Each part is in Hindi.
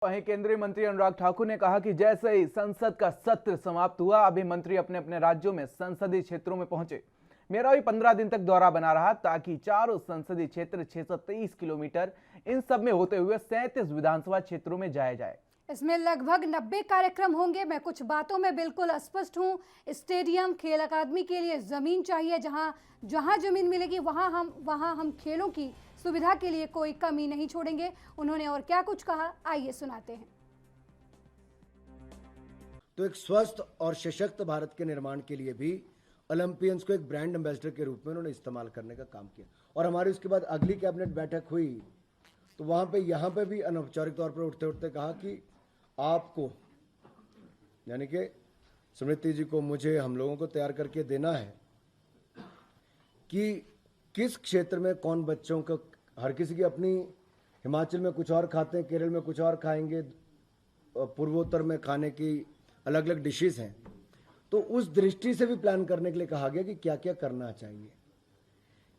वहीं केंद्रीय मंत्री अनुराग ठाकुर ने कहा कि जैसे ही संसद का सत्र समाप्त हुआ, अभी मंत्री अपने अपने राज्यों में संसदीय क्षेत्रों में पहुंचे। मेरा भी 15 दिन तक दौरा बना रहा ताकि चारों संसदीय क्षेत्र 623 किलोमीटर इन सब में होते हुए 37 विधानसभा क्षेत्रों में जाया जाए। इसमें लगभग 90 कार्यक्रम होंगे। मैं कुछ बातों में बिल्कुल अस्पष्ट हूँ। स्टेडियम, खेल अकादमी के लिए जमीन चाहिए। जहां जहां जमीन मिलेगी वहां हम खेलों की सुविधा के लिए कोई कमी नहीं छोड़ेंगे। उन्होंने और क्या कुछ कहा, आइए सुनाते हैं। तो एक स्वस्थ और सशक्त भारत के निर्माण के लिए भी ओलंपियंस को एक ब्रांड एम्बेसडर के रूप में उन्होंने इस्तेमाल करने का काम किया। और हमारी उसके बाद अगली कैबिनेट बैठक हुई तो वहां पे यहाँ पे भी अनौपचारिक तौर पर उठते उठते कहा कि आपको, यानी कि स्मृति जी को, मुझे, हम लोगों को तैयार करके देना है कि किस क्षेत्र में कौन बच्चों का, हर किसी की अपनी, हिमाचल में कुछ और खाते हैं, केरल में कुछ और खाएंगे, पूर्वोत्तर में खाने की अलग अलग डिशेस हैं। तो उस दृष्टि से भी प्लान करने के लिए कहा गया कि क्या क्या करना चाहिए।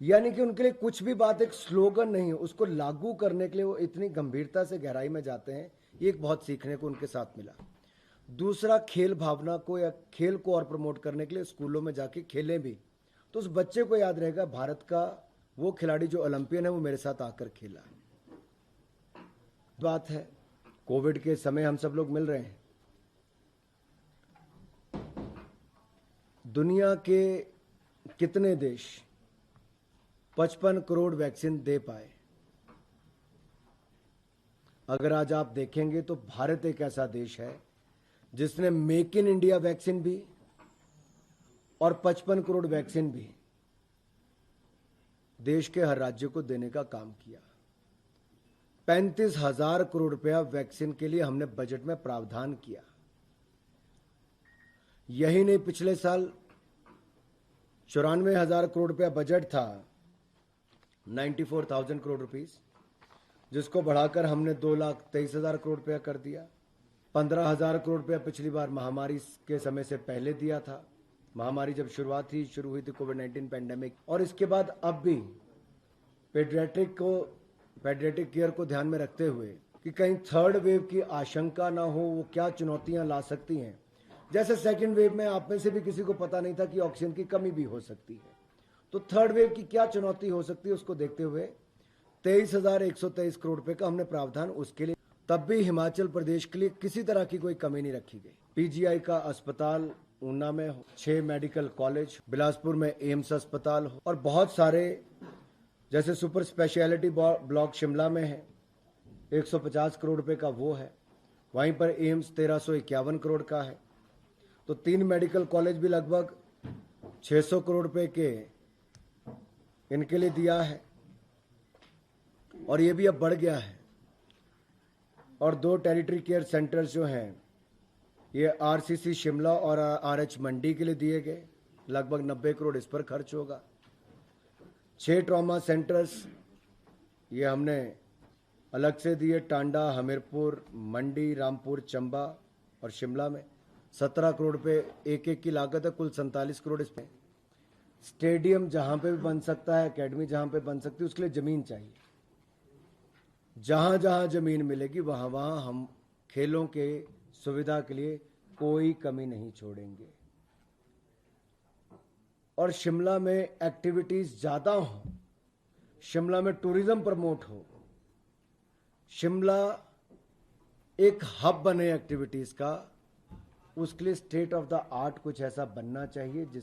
यानी कि उनके लिए कुछ भी बात एक स्लोगन नहीं है, उसको लागू करने के लिए वो इतनी गंभीरता से गहराई में जाते हैं। ये एक बहुत सीखने को उनके साथ मिला। दूसरा, खेल भावना को या खेल को और प्रमोट करने के लिए स्कूलों में जाके खेलें भी, तो उस बच्चे को याद रहेगा भारत का वो खिलाड़ी जो ओलंपियन है वो मेरे साथ आकर खेला। बात है, कोविड के समय हम सब लोग मिल रहे हैं। दुनिया के कितने देश 55 करोड़ वैक्सीन दे पाए? अगर आज आप देखेंगे तो भारत एक ऐसा देश है जिसने मेक इन इंडिया वैक्सीन भी और 55 करोड़ वैक्सीन भी देश के हर राज्य को देने का काम किया। 35,000 करोड़ रुपया वैक्सीन के लिए हमने बजट में प्रावधान किया। यही नहीं, पिछले साल 94,000 करोड़ रुपया बजट था, 94,000 करोड़ रुपीस, जिसको बढ़ाकर हमने 2,23,000 करोड़ रुपया कर दिया। 15,000 करोड़ रुपया पिछली बार महामारी के समय से पहले दिया था। महामारी जब शुरू हुई थी कोविड-19 पैंडेमिक, और इसके बाद अब भी पेडियाट्रिक केयर को ध्यान में रखते हुए कि कहीं थर्ड वेव की आशंका ना हो, वो क्या चुनौतियां ला सकती हैं। जैसे सेकेंड वेव में आप में से भी किसी को पता नहीं था कि ऑक्सीजन की कमी भी हो सकती है, तो थर्ड वेव की क्या चुनौती हो सकती है, उसको देखते हुए 23,123 करोड़ रुपए का हमने प्रावधान उसके लिए। तब भी हिमाचल प्रदेश के लिए किसी तरह की कोई कमी नहीं रखी गई। पीजीआई का अस्पताल ऊना में हो, 6 मेडिकल कॉलेज, बिलासपुर में एम्स अस्पताल हो, और बहुत सारे जैसे सुपर स्पेशलिटी ब्लॉक शिमला में है, 150 करोड़ रुपए का वो है। वहीं पर एम्स 1351 करोड़ का है। तो 3 मेडिकल कॉलेज भी लगभग 600 करोड़ रुपए के इनके लिए दिया है, और ये भी अब बढ़ गया है। और 2 टेरिटरी केयर सेंटर्स जो हैं, ये आरसीसी शिमला और आरएच मंडी के लिए दिए गए, लगभग 90 करोड़ इस पर खर्च होगा। 6 ट्रॉमा सेंटर्स ये हमने अलग से दिए, टांडा, हमीरपुर, मंडी, रामपुर, चंबा और शिमला में 17 करोड़ रुपए एक एक की लागत है, कुल 47 करोड़ इसमें। स्टेडियम जहां पे भी बन सकता है, एकेडमी जहां पे बन सकती है, उसके लिए जमीन चाहिए। जहां जहां जमीन मिलेगी वहां वहां हम खेलों के सुविधा के लिए कोई कमी नहीं छोड़ेंगे। और शिमला में एक्टिविटीज ज्यादा हो, शिमला में टूरिज्म प्रमोट हो, शिमला एक हब बने एक्टिविटीज का, उसके लिए स्टेट ऑफ द आर्ट कुछ ऐसा बनना चाहिए जिस